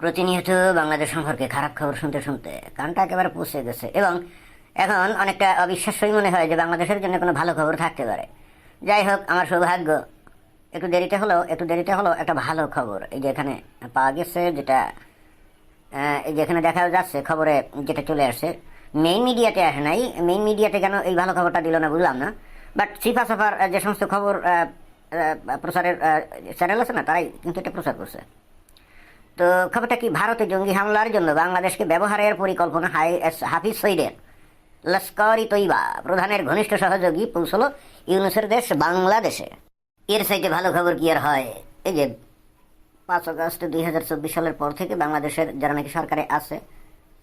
প্রতিনিয়ত বাংলাদেশ সম্পর্কে খারাপ খবর শুনতে শুনতে কানটা একেবারে পচে গেছে এবং এখন অনেকটা অবিশ্বাস্যই মনে হয় যে বাংলাদেশের জন্য কোনো ভালো খবর থাকতে পারে। যাই হোক, আমার সৌভাগ্য একটু দেরিতে হলেও একটা ভালো খবর এই যে এখানে পাওয়া গেছে, যেটা এই যে এখানে দেখা যাচ্ছে খবরে, যেটা চলে আসছে। মেইন মিডিয়াতে আসে নাই, মেইন মিডিয়াতে কেন এই ভালো খবরটা দিল না বুঝলাম না। বাট সিফা সাফার যে সমস্ত খবর প্রচারের চ্যানেল আছে না, তারাই কিন্তু এটা প্রচার করছে। তো খবরটা কি, ভারতে জঙ্গি হামলার জন্য বাংলাদেশকে ব্যবহারের পরিকল্পনা হাফিজ সইদের লস্কর ই তৈবা প্রধানের ঘনিষ্ঠ সহযোগী পৌঁছল ইউনুসের দেশ বাংলাদেশে। এর সাইতে ভালো খবর কি আর হয়? এই যে 5 আগস্ট 2024 সালের পর থেকে বাংলাদেশের যারা নাকি সরকারে আছে,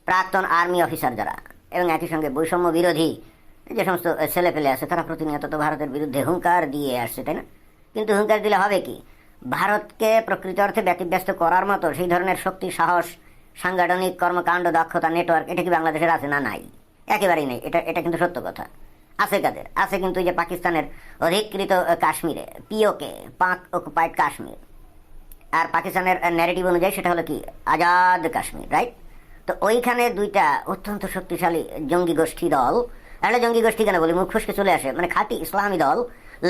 প্রাক্তন আর্মি অফিসার যারা, এবং একই সঙ্গে বৈষম্য বিরোধী যে সমস্ত ছেলে পেলে আছে, তারা প্রতিনিয়ত তো ভারতের বিরুদ্ধে হুঙ্কার দিয়ে আসছে, তাই না? কিন্তু হুঙ্কার দিলে হবে কি? ভারতকে প্রকৃত অর্থে ব্যতিব্যস্ত করার মতো সেই ধরনের শক্তি, সাহস, সাংগঠনিক কর্মকাণ্ড, দক্ষতা, নেটওয়ার্ক এটা কি বাংলাদেশের আছে? না, নাই, একেবারেই নেই। এটা কিন্তু সত্য কথা। আছে কাদের? আছে কিন্তু এই যে পাকিস্তানের অধিকৃত কাশ্মীরে, পিওকে, পাক অকুপাইড কাশ্মীর। আর পাকিস্তানের ন্যারেটিভ অনুযায়ী সেটা হলো কি, আজাদ কাশ্মীর, রাইট? তো ওইখানে দুইটা অত্যন্ত শক্তিশালী জঙ্গি গোষ্ঠী দল, তাহলে জঙ্গি গোষ্ঠী কেন বলি, মুখ ফসকে চলে আসে, মানে খাঁটি ইসলামী দল,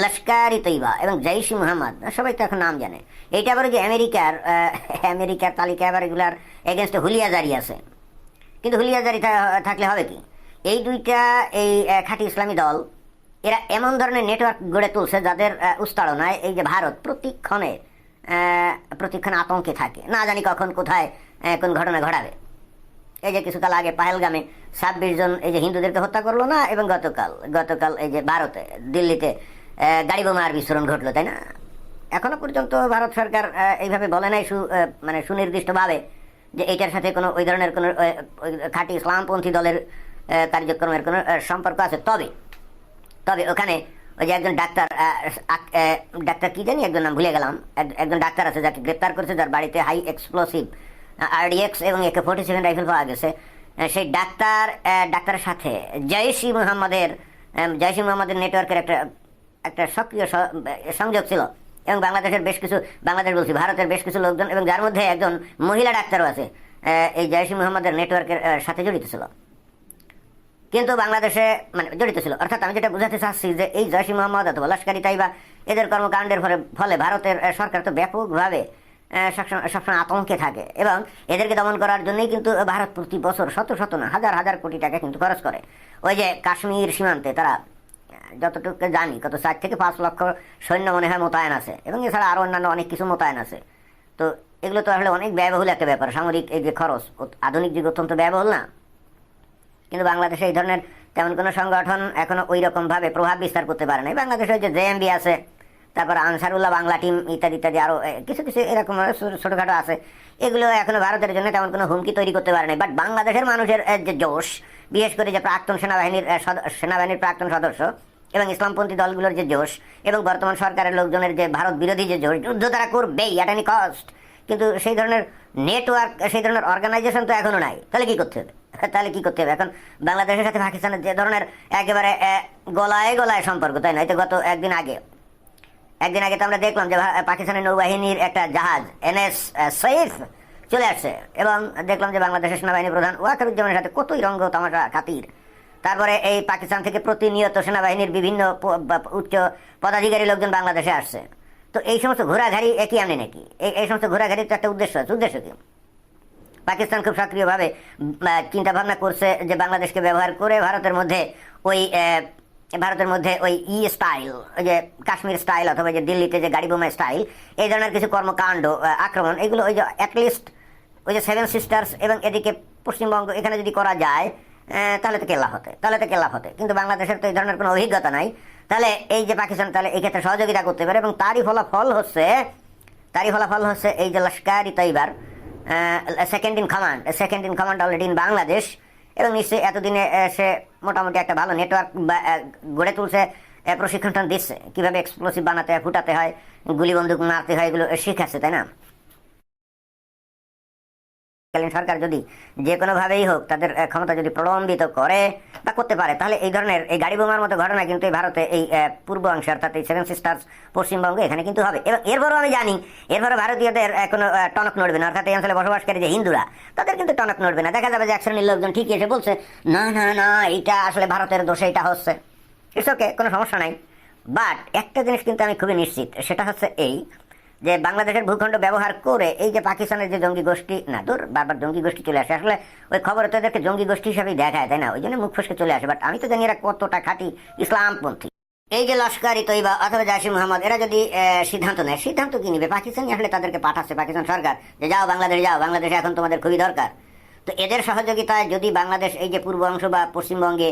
লস্কর ই তৈবা এবং জৈশ ই মোহাম্মদ, সবাই তো এখন নাম জানে। এইটা আবার যে আমেরিকার তালিকা আবার এগুলার এগেনস্টে হুলিয়া জারি আছে। কিন্তু হুলিয়া জারি থাকলে হবে কি, এই দুইটা এই খাঁটি ইসলামী দল, এরা এমন ধরনের নেটওয়ার্ক গড়ে তুলছে যাদের উস্তাড়নায় এই যে ভারত প্রতিক্ষণে আতঙ্কে থাকে, না জানি কখন কোথায় কোন ঘটনা ঘটাবে। এই যে কিছুকাল আগে পাহেলগামে 26 জন এই যে হিন্দুদেরকে হত্যা করলো না, এবং গতকাল এই যে ভারতে দিল্লিতে গাড়ি বোমার বিস্ফোরণ ঘটলো, তাই না? এখনো পর্যন্ত ভারত সরকার এইভাবে বলে নাই মানে সুনির্দিষ্টভাবে যে এইটার সাথে কোনো ওই ধরনের কোনো খাঁটি ইসলামপন্থী দলের কার্যক্রমের কোনো সম্পর্ক আছে। তবে ওখানে ওই যে একজন ডাক্তার কি জানি, একজন নাম ভুলে গেলাম, একজন ডাক্তার আছে যাকে গ্রেপ্তার করেছে, যার বাড়িতে হাই এক্সপ্লোসিভ RDX এবং AK-47 রাইফেল পাওয়া গেছে। সেই ডাক্তারের সাথে জৈশ ই মোহাম্মদের নেটওয়ার্কের একটা সক্রিয় সংযোগ ছিল, এবং ভারতের বেশ কিছু লোকজন, এবং যার মধ্যে একজন মহিলা ডাক্তারও আছে, এই জৈশ ই মোহাম্মদের নেটওয়ার্কের সাথে জড়িত ছিল। কিন্তু বাংলাদেশে মানে জড়িত ছিল, অর্থাৎ আমি যেটা বোঝাতে চাচ্ছি যে এই জৈশ ই মোহাম্মদ অথবা লস্কর ই তৈবা এদের কর্মকাণ্ডের ফলে ভারতের সরকার তো ব্যাপকভাবে সবসময় আতঙ্কে থাকে, এবং এদেরকে দমন করার জন্যই কিন্তু ভারত প্রতি বছর শত না হাজার কোটি টাকা কিন্তু খরচ করে। ওই যে কাশ্মীর সীমান্তে তারা যতটুকু জানি কত 4 থেকে 5 লক্ষ সৈন্য মনে হয় মোতায়েন আছে, এবং এছাড়া আরও অন্যান্য অনেক কিছু মোতায়েন আছে। তো এগুলো তো আসলে অনেক ব্যয়বহুল একটা ব্যাপার, সামরিক এই যে খরচ, আধুনিক যুগ অত্যন্ত ব্যয়বহুল না? কিন্তু বাংলাদেশে এই ধরনের তেমন কোনো সংগঠন এখনো ওই রকমভাবে প্রভাব বিস্তার করতে পারে নাই। বাংলাদেশে যে JMB আছে, তারপর আনসারুল্লাহ বাংলা টিম ইত্যাদি আরও কিছু এরকম ছোটোখাটো আছে, এগুলো এখনো ভারতের জন্য তেমন কোনো হুমকি তৈরি করতে পারে নাই। বাট বাংলাদেশের মানুষের যে জোশ, বিশেষ করে যে সেনাবাহিনীর প্রাক্তন সদস্য এবং ইসলামপন্থী দলগুলোর যে জোশ, এবং বর্তমান সরকারের লোকজনের যে ভারত বিরোধী যে জোশ, যুদ্ধ তারা করবেই অ্যাট এনি কস্ট, কিন্তু সেই ধরনের নেটওয়ার্ক, সেই ধরনের অর্গানাইজেশন তো এখনো নাই। তাহলে কি করতে হবে? এখন বাংলাদেশের সাথে পাকিস্তানের যে ধরনের একেবারে গলায় সম্পর্ক, তাই না? তো গত একদিন আগে তো আমরা দেখলাম যে পাকিস্তানের নৌবাহিনীর একটা জাহাজ NS সৈফ চলে আসছে, এবং দেখলাম যে বাংলাদেশের সেনাবাহিনী প্রধান ওয়াকারুজ্জামানের সাথে কতই রঙ্গ তামাশা খাতির। তারপরে এই পাকিস্তান থেকে প্রতিনিয়ত সেনাবাহিনীর বিভিন্ন উচ্চ পদাধিকারী লোকজন বাংলাদেশে আসছে। তো এই সমস্ত ঘোরাঘাড়ি একই আনে নাকি? এই সমস্ত ঘোরাঘাড়ির তো একটা উদ্দেশ্য আছে। উদ্দেশ্য কি? পাকিস্তান খুব সক্রিয়ভাবে চিন্তা ভাবনা করছে যে বাংলাদেশকে ব্যবহার করে ভারতের মধ্যে ওই স্টাইল, ওই যে কাশ্মীর স্টাইল, অথবা যে দিল্লিতে যে গাড়ি বোমা স্টাইল, এই ধরনের কিছু কর্মকাণ্ড, আক্রমণ, এগুলো ওই যে অ্যাটলিস্ট ওই যে 7 সিস্টার্স এবং এদিকে পশ্চিমবঙ্গ, এখানে যদি করা যায় তাহলে তো কেল্লা হতে। কিন্তু বাংলাদেশের তো এই ধরনের কোনো অভিজ্ঞতা নাই। তাহলে এই যে পাকিস্তান তাহলে এই ক্ষেত্রে সহযোগিতা করতে পারে, এবং তারই ফলাফল হচ্ছে এই যে লস্কর ই তৈবার second in command already in Bangladesh, এবং নিশ্চয়ই এতদিনে সে মোটামুটি একটা ভালো নেটওয়ার্ক গড়ে তুলছে, প্রশিক্ষণ দিচ্ছে কিভাবে এক্সপ্লোসিভ বানাতে হয়, ফুটাতে হয়, গুলি বন্দুক মারতে হয়, এগুলো শিখাচ্ছে, তাই না? কালীন সরকার যদি যে কোনোভাবেই হোক তাদের ক্ষমতা যদি প্রলম্বিত করে বা করতে পারে, তাহলে এই ধরনের এই গাড়ি বোমার মতো ঘটনা কিন্তু এই ভারতে এই পূর্ব অংশে অর্থাৎ এই সেভেন সিস্টার্স পশ্চিমবঙ্গে এখানে কিন্তু হবে। এবং এরপরও আমি জানি এরপরে ভারতীয়দের কোনো টনক নড়বে না, অর্থাৎ এই অঞ্চলে বসবাসকারী যে হিন্দুরা তাদের কিন্তু টনক নড়বে না। দেখা যাবে যে এক শ্রেণীর লোকজন ঠিক এসে বলছে না না না এটা আসলে ভারতের দোষে এটা হচ্ছে, ইটস ওকে, কোনো সমস্যা নাই। বাট একটা জিনিস কিন্তু আমি খুবই নিশ্চিত, সেটা হচ্ছে এই যে বাংলাদেশের ভূখণ্ড ব্যবহার করে এই যে পাকিস্তানের যে জঙ্গি গোষ্ঠী, না দূর বারবার জঙ্গি গোষ্ঠী চলে আসে, আসলে ওই খবরে তো এদেরকে জঙ্গি গোষ্ঠী হিসাবেই দেখায়, তাই না, ওই জন্য মুখ ফসকে চলে আসে। বাট আমি তো জানি এরা কতটা খাঁটি ইসলামপন্থী। এই যে লস্কর ই তৈবা অথবা জাইশ মোহাম্মদ এরা যদি সিদ্ধান্ত নেয়, সিদ্ধান্ত কি নিবে, পাকিস্তানি আসলে তাদেরকে পাঠাচ্ছে পাকিস্তান সরকার যে যাও বাংলাদেশে যাও, বাংলাদেশে এখন তোমাদের খুবই দরকার। তো এদের সহযোগিতায় যদি বাংলাদেশ এই যে পূর্ব অংশ বা পশ্চিমবঙ্গে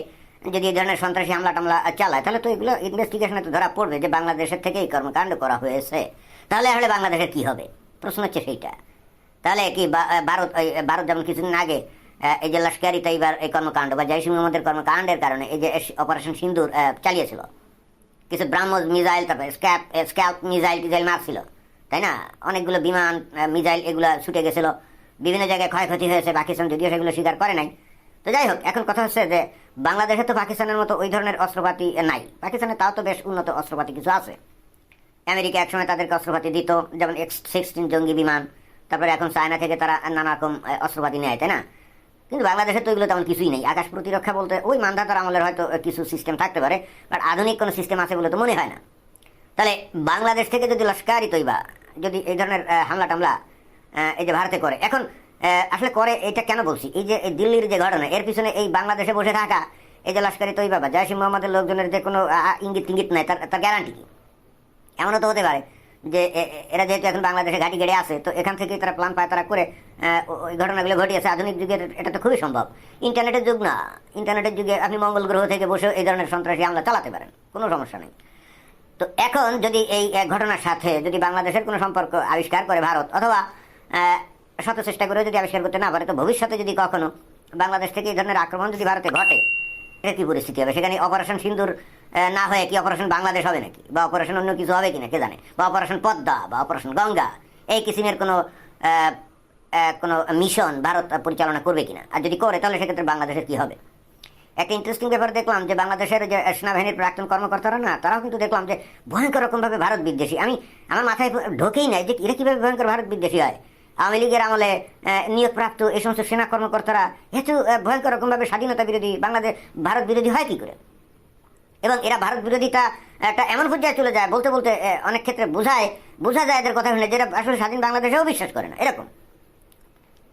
যদি এই ধরনের সন্ত্রাসী হামলা টামলা চালায়, তাহলে তো এগুলো ইনভেস্টিগেশনে তো ধরা পড়বে যে বাংলাদেশের থেকেই কর্মকাণ্ড করা হয়েছে। তাহলে আসলে বাংলাদেশের কি হবে, প্রশ্ন হচ্ছে সেইটা। তাহলে কি ভারত যেমন কিছুদিন আগে এই যে লস্কর ই তৈবার এই কর্মকাণ্ড বা জাইশ মোহাম্মদের কর্মকাণ্ডের কারণে এই যে অপারেশন সিন্দুর চালিয়েছিল, কিছু ব্রাহ্মস মিসাইল, তারপরে স্ক্যাল্প মিসাইল টিজাইল মারছিল, তাই না, অনেকগুলো বিমান মিসাইল এগুলো ছুটে গেছিল, বিভিন্ন জায়গায় ক্ষয়ক্ষতি হয়েছে, পাকিস্তান যদিও সেগুলো স্বীকার করে নাই। তো যাই হোক, এখন কথা হচ্ছে যে বাংলাদেশে তো পাকিস্তানের মতো ওই ধরনের অস্ত্রপাতি নাই, পাকিস্তানে তাও তো বেশ উন্নত অস্ত্রপাতি কিছু আছে। আমেরিকা একসময় তাদেরকে অস্ত্রপাতি দিত, যেমন X-16 জঙ্গি বিমান, তারপরে এখন চায়না থেকে তারা নানা রকম অস্ত্রপাতি নেয়, তাই না। কিন্তু বাংলাদেশে তো এগুলো তেমন কিছুই নেই। আকাশ প্রতিরক্ষা বলতে ওই মানধাতার আমলের হয়তো কিছু সিস্টেম থাকতে পারে, বাট আধুনিক কোনো সিস্টেম আছে বলে তো মনে হয় না। তাহলে বাংলাদেশ থেকে যদি লস্কর ই তৈবা যদি এই ধরনের হামলা টামলা এই যে ভারতে করে, এখন আসলে করে, এটা কেন বলছি, এই যে দিল্লির যে ঘটনা এর পিছনে এই বাংলাদেশে বসে থাকা এই যে লস্কর ই তৈবা বা জাইশ মোহাম্মদের লোকজনের যে কোনো ইঙ্গিত টিঙ্গিত নাই, তার গ্যারান্টি কি? এমনও তো হতে পারে যে এরা যেহেতু এখন বাংলাদেশে ঘাঁটি গেড়ে আছে, তো এখান থেকে তারা প্ল্যান পায় তারা করে ওই ঘটনাগুলো ঘটিয়েছে। আধুনিক যুগের এটা তো খুবই সম্ভব, ইন্টারনেটের যুগ না, ইন্টারনেটের যুগে আপনি মঙ্গল গ্রহ থেকে বসে এই ধরনের সন্ত্রাসী হামলা চালাতে পারেন, কোনো সমস্যা নেই। তো এখন যদি এই ঘটনার সাথে যদি বাংলাদেশের কোনো সম্পর্ক আবিষ্কার করে ভারত, অথবা শত চেষ্টা করে যদি আবিষ্কার করতে না পারে, তো ভবিষ্যতে যদি কখনো বাংলাদেশ থেকে এই ধরনের আক্রমণ যদি ভারতে ঘটে, এটা কি পরিস্থিতি হবে? সেখানে অপারেশন সিন্দুর না হয়ে কি অপারেশন বাংলাদেশ হবে নাকি, বা অপারেশন অন্য কিছু হবে কিনা কে জানে, বা অপারেশন পদ্মা বা অপারেশন গঙ্গা এই কিসিমের কোনো মিশন ভারত পরিচালনা করবে কিনা, আর যদি করে তাহলে সেক্ষেত্রে বাংলাদেশের কি হবে? একটা ইন্টারেস্টিং ব্যাপার দেখলাম যে বাংলাদেশের যে সেনাবাহিনীর প্রাক্তন কর্মকর্তারা না, তারাও কিন্তু দেখলাম যে ভয়ঙ্কর রকমভাবে ভারত বিদ্বেষী। আমার মাথায় ঢোকেই নাই যে এরা কীভাবে ভয়ঙ্কর ভারত বিদ্বেষী হয়। আওয়ামী লীগের আমলে নিয়োগপ্রাপ্ত এই সমস্ত সেনা কর্মকর্তারা এত ভয়ঙ্কর রকমভাবে স্বাধীনতা বিরোধী, ভারত বিরোধী হয় কী করে? এবং এরা ভারত বিরোধিতা একটা এমন পর্যায়ে চলে যায়, বলতে বলতে অনেক ক্ষেত্রে বোঝা যায় এদের কথা শুনে যেটা আসলে স্বাধীন বাংলাদেশেও বিশ্বাস করে না, এরকম।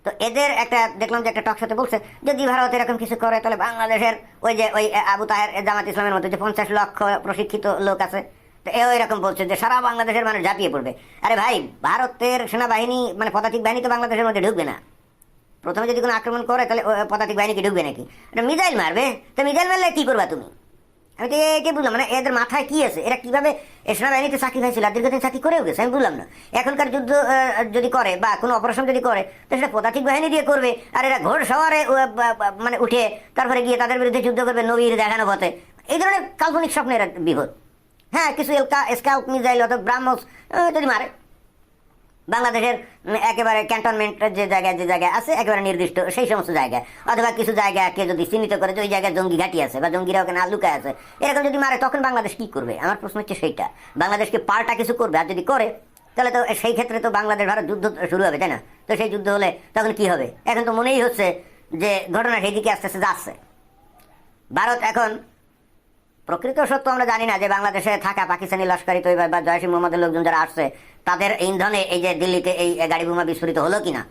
তো এদের একটা দেখলাম যে একটা টক শোতে বলছে যদি ভারত এরকম কিছু করে তাহলে বাংলাদেশের ওই আবু তাহের জামাত ইসলামের মতো যে 50 লক্ষ প্রশিক্ষিত লোক আছে, তো এও এরকম বলছে যে সারা বাংলাদেশের মানুষ ঝাঁপিয়ে পড়বে। আরে ভাই, ভারতের সেনাবাহিনী মানে পদাতিক বাহিনী তো বাংলাদেশের মধ্যে ঢুকবে না। প্রথমে যদি কোনো আক্রমণ করে তাহলে পদাতিক বাহিনী কি ঢুকবে নাকি? এটা মিসাইল মারবে, তো মিসাইল মারলে কি করবা তুমি? আমি তো এটাই বুঝলাম, মানে এদের মাথায় কি আছে, এরা কিভাবে সেনাবাহিনীতে চাকরি খাইছিল আর দীর্ঘদিন চাকরি করেও গেছে, আমি বুঝলাম না। এখনকার যুদ্ধ যদি করে বা কোনো অপারেশন যদি করে, তো সেটা পদাতিক বাহিনী দিয়ে করবে, আর এরা ঘোড় সওয়ারে মানে উঠে তারপরে গিয়ে তাদের বিরুদ্ধে যুদ্ধ করবে নবীর দেখানো পথে। এই ধরনের কাল্পনিক স্বপ্নের বিপদ। হ্যাঁ, কিছু স্কাউট মিসাইল অথবা ব্রাহ্মস যদি মারে, বাংলাদেশের একেবারে ক্যান্টনমেন্টের যে জায়গায় আছে একেবারে নির্দিষ্ট সেই সমস্ত জায়গায়, অথবা কিছু জায়গাকে যদি চিহ্নিত করে যে ওই জায়গায় জঙ্গি ঘাঁটি আছে বা জঙ্গিরা ওখানে লুকায় আছে, এরকম যদি মারে তখন বাংলাদেশ কি করবে? আমার প্রশ্ন হচ্ছে সেইটা, বাংলাদেশকে পাল্টা কিছু করবে? আর যদি করে তাহলে তো সেই ক্ষেত্রে তো বাংলাদেশ ভারত যুদ্ধ শুরু হবে, তাই না? তো সেই যুদ্ধ হলে তখন কি হবে? এখন তো মনেই হচ্ছে যে ঘটনা সেই দিকে আস্তে আস্তে যাচ্ছে। ভারত এখন প্রকৃত সত্য আমরা জানি না যে বাংলাদেশে থাকা পাকিস্তানি লস্কর ই তৈবা বা জয়শ মোহাম্মদের লোকজন যারা আসছে তাদের ইন্ধনে এই যে দিল্লিতে এই গাড়ি বোমা বিস্ফোরিত হলো কিনা।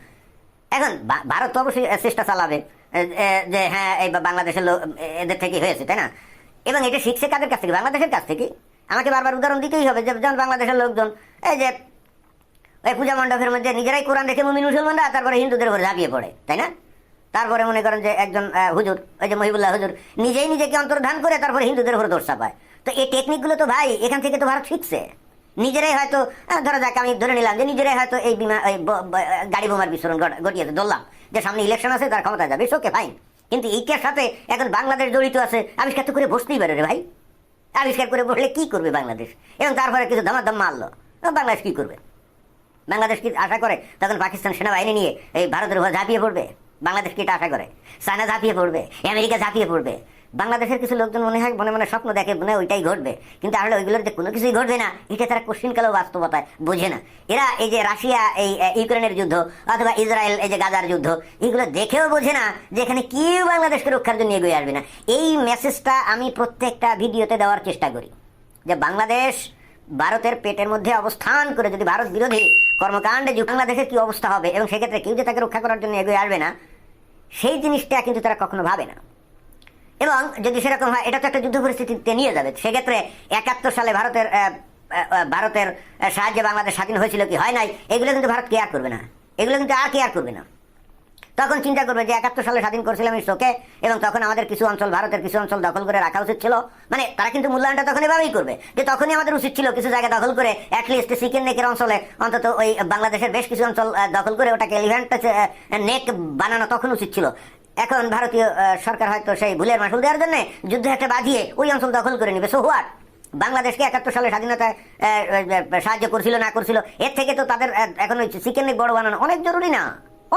এখন ভারত তো অবশ্যই চেষ্টা চালাবে যে হ্যাঁ এই বাংলাদেশের লোক এদের থেকে হয়েছে, তাই না? এবং এটা শিখছে কাদের কাছ থেকে? বাংলাদেশের কাছ থেকে। আমাকে বারবার উদাহরণ দিতেই হবে যে যেমন বাংলাদেশের লোকজন এই যে ওই পূজা মণ্ডপের মধ্যে নিজেরাই কোরআন দেখে মুমিন মুসলমানরা তারপরে হিন্দুদের উপরে ঝাঁপিয়ে পড়ে, তাই না? তারপরে মনে করেন যে একজন হুজুর, ওই যে মহিবুল্লাহ হুজুর, নিজেই নিজেকে অন্তর্ধান করে তারপরে হিন্দুদের উপরে দোষ চাপায়। তো এই টেকনিকগুলো তো ভাই এখান থেকে তো ভারত শিখছে। নিজেরাই হয়তো ধরা যাক, আমি ধরে নিলাম যে নিজেরাই হয়তো এই গাড়ি বোমার বিস্ফোরণ ঘটিয়েছে, ধরলাম যে সামনে ইলেকশন আছে, তার ক্ষমতা যাবে, ওকে ফাইন। কিন্তু এইটার সাথে এখন বাংলাদেশ জড়িত আছে, আবিষ্কার তো করে বসতেই পারে রে ভাই। আবিষ্কার করে বসলে কি করবে বাংলাদেশ? এবং তারপরে কিছু ধামাধাম মারলো, বাংলাদেশ কি করবে? বাংলাদেশ কি আশা করে তখন পাকিস্তান সেনাবাহিনী নিয়ে এই ভারতের উপর ঝাঁপিয়ে পড়বে? বাংলাদেশ কি এটা আশা করে? চায়না ঝাঁপিয়ে পড়বে, আমেরিকা ঝাঁপিয়ে পড়বে? বাংলাদেশের কিছু লোকজন মনে হয় মনে মনে স্বপ্ন দেখে, মনে হয় ওইটাই ঘটবে, কিন্তু আসলে ওইগুলোর যে কোনো কিছুই ঘটবে না, এটা তারা কোশ্চিনকালেও বাস্তবতায় বোঝে না। এরা এই যে রাশিয়া এই ইউক্রেনের যুদ্ধ অথবা ইসরায়েল এই যে গাজার যুদ্ধ, এগুলো দেখেও বোঝে না যে এখানে কেউ বাংলাদেশকে রক্ষার জন্য এগিয়ে আসবে না। এই মেসেজটা আমি প্রত্যেকটা ভিডিওতে দেওয়ার চেষ্টা করি যে বাংলাদেশ ভারতের পেটের মধ্যে অবস্থান করে যদি ভারত বিরোধী কর্মকাণ্ডে বাংলাদেশের কি অবস্থা হবে এবং সেক্ষেত্রে কেউ যে তাকে রক্ষা করার জন্য এগিয়ে আসবে না, সেই জিনিসটা কিন্তু তারা কখনো ভাবে না। এবং যদি সেরকম হয়, এটা তো একটা যুদ্ধ পরিস্থিতিতে নিয়ে যাবে। সেক্ষেত্রে 71 সালে ভারতের সাহায্যে বাংলাদেশ স্বাধীন হয়েছিল কি হয় নাই, এগুলো কিন্তু ভারত কেয়ার করবে না, এগুলো কিন্তু আর কেয়ার করবে না। তখন চিন্তা করবে যে 71 সালে স্বাধীন করেছিলাম এই শোকে, এবং তখন আমাদের কিছু অঞ্চল, ভারতের কিছু অঞ্চল দখল করে রাখা উচিত ছিল। মানে তারা কিন্তু মূল্যায়নটা তখন এভাবেই করবে যে তখনই আমাদের উচিত ছিল কিছু জায়গা দখল করে অ্যাটলিস্ট চিকেন নেকের অঞ্চলে অন্তত ওই বাংলাদেশের বেশ কিছু অঞ্চল দখল করে ওটাকে এলিফ্যান্ট নেক বানানো তখন উচিত ছিল। এখন ভারতীয় সরকার হয়তো সেই ভুলের মাসুল দেওয়ার জন্য যুদ্ধ একটা বাঁধিয়ে ওই অঞ্চল দখল করে নিবে। So what? বাংলাদেশকে 71 সালে স্বাধীনতায় সাহায্য করছিল না করছিল, এর থেকে তো তাদের এখন ওই চিকেন নেক বড় বানানো অনেক জরুরি না,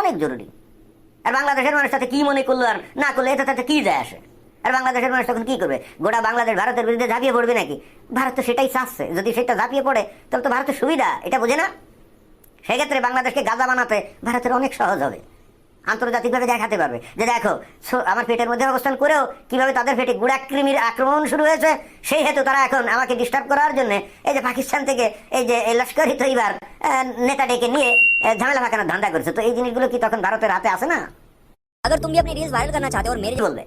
অনেক জরুরি। আর বাংলাদেশের মানুষ তাতে কি মনে করলো আর না করলো, এটা তাতে কি যায় আসে? আর বাংলাদেশের মানুষ তখন কি করবে? গোটা বাংলাদেশ ভারতের বিরুদ্ধে ঝাঁপিয়ে পড়বে নাকি? ভারত তো সেটাই চাচ্ছে, যদি সেটা ঝাঁপিয়ে পড়ে তাহলে তো ভারতের সুবিধা, এটা বোঝে না। সেক্ষেত্রে বাংলাদেশকে গাজা বানাতে ভারতের অনেক সহজ হবে, আন্তর্জাতিকভাবে দেখাতে পারবে যে দেখো আমার পেটের মধ্যে অবস্থান করেও কিভাবে তাদের পেটে গুড়া কৃমির আক্রমণ শুরু হয়েছে। সেই হেতু তারা এখন আমাকে ডিস্টার্ব করার জন্য এই যে পাকিস্তান থেকে এই যে লস্করি তৈবার নেতা ডেকে নিয়ে ঝামেলা ফাঁকানোর ধান্দা করছে। তো এই জিনিসগুলো কি তখন ভারতের হাতে আসে না? अगर तुम भी अपनी रील्स वायरल करना चाहते हो और मेरे বলবে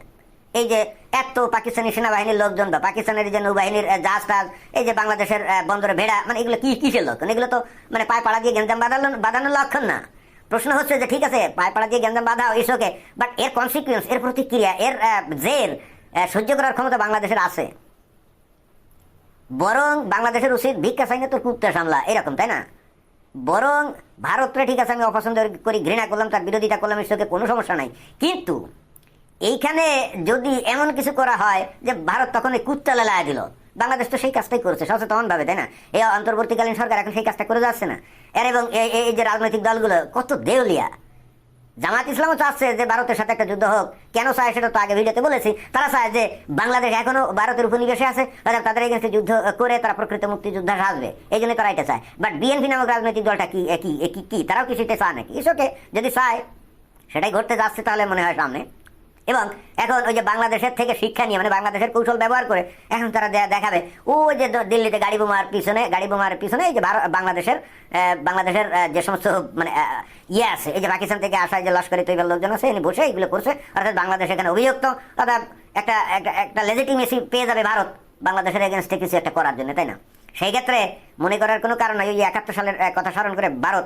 এই যে এত পাকিস্তানি সেনাবাহিনীর লোকজন বা পাকিস্তানের যে নৌবাহিনীর জাহাজ টাজ এই যে বাংলাদেশের বন্দরে ভেড়া, মানে এগুলো কি কিসের লক্ষণ? এগুলো তো মানে পায়ে পাড়া দিয়ে গেঞ্জাম বাঁধানোর লক্ষণ না। প্রশ্ন হচ্ছে যে ঠিক আছে পায়ে পাড়া দিয়ে গেঞ্জাম বাঁধাও ইস ওকে, বাট এর কনসিকুয়েন্স, এর প্রতিক্রিয়া, এর জের সহ্য করার ক্ষমতা বাংলাদেশের আছে। বরং বাংলাদেশের উচিত ভিক্ষা চাইনে তোর কুত্তা সামলা, এরকম, তাই না? বরং ভারতরে ঠিক আছে আমি অপছন্দ করি, ঘৃণা করলাম, তার বিরোধিতা করলাম, এর সঙ্গে কোনো সমস্যা নাই, কিন্তু এইখানে যদি এমন কিছু করা হয় যে ভারত তখন ওই কুত্তা লেলায় দিল, বাংলাদেশ তো সেই কাজটাই করেছে সচেতন ভাবে, তাই না? এই অন্তর্বর্তীকালীন সরকার এখন সেই কাজটা করে যাচ্ছে না। এর এবং এই যে রাজনৈতিক দলগুলো কত দেউলিয়া। জামাত ইসলামও চাচ্ছে যে ভারতের সাথে একটা যুদ্ধ হোক। কেন চায় সেটা তো আগে ভিডিওতে বলেছি। তারা চায় যে বাংলাদেশ এখনো ভারতের উপনিবেশে আছে, তাদের এগেন্সে যুদ্ধ করে তারা প্রকৃত মুক্তিযোদ্ধা সাজবে, এই জন্য তারা এটা চায়। বাট বিএনপি নামক রাজনৈতিক দলটা কি কি তারাও কি সেটা চায় নাকি? ইসোকে যদি চায় সেটাই ঘটতে যাচ্ছে তাহলে মনে হয় সামনে। এবং এখন ওই যে বাংলাদেশের থেকে শিক্ষা নিয়ে, মানে বাংলাদেশের কৌশল ব্যবহার করে এখন তারা দেখাবে ওই যে দিল্লিতে গাড়ি বোমার পিছনে এই যে বাংলাদেশের যে সমস্ত মানে ইয়ে আছে, এই যে পাকিস্তান থেকে আসা যে লস্করি তৈবার লোকজন আছে, এনে বসে এগুলো করছে, অর্থাৎ বাংলাদেশ এখানে অভিযুক্ত, অর্থাৎ একটা লেজিটিমেসি পেয়ে যাবে ভারত বাংলাদেশের এগেনস্টে কিছু একটা করার জন্য, তাই না? সেই ক্ষেত্রে মনে করার কোনো কারণ নাই। ওই 71 সালের কথা স্মরণ করে ভারত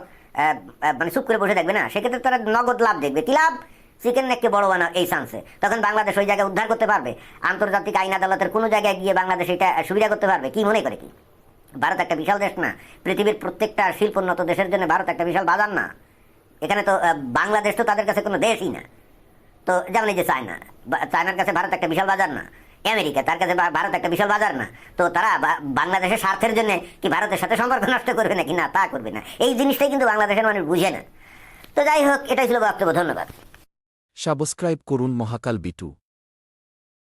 মানে চুপ করে বসে থাকবে না। সেক্ষেত্রে তারা নগদ লাভ দেখবে। কি লাভ? চিকেন নেককে বড় বানা এই চান্সে তখন বাংলাদেশ ওই জায়গায় উদ্ধার করতে পারবে, আন্তর্জাতিক আইন আদালতের কোনো জায়গায় গিয়ে বাংলাদেশ এটা সুবিধা করতে পারবে। কি মনে করে কি ভারত একটা বিশাল দেশ না? পৃথিবীর প্রত্যেকটা শিল্পোন্নত দেশের জন্য ভারত একটা বিশাল বাজার না? এখানে তো বাংলাদেশ তো তাদের কাছে কোনো দেশই না। তো যেমন এই যে চায়নার কাছে ভারত একটা বিশাল বাজার না? আমেরিকা, তার কাছে ভারত একটা বিশাল বাজার না? তো তারা বাংলাদেশের স্বার্থের জন্য কি ভারতের সাথে সম্পর্ক নষ্ট করবে নাকি? না, তা করবে না। এই জিনিসটাই কিন্তু বাংলাদেশের মানুষ বুঝে না। তো যাই হোক, এটাই ছিল বক্তব্য। ধন্যবাদ। সাবস্ক্রাইব করুন মহাকাল বিটু।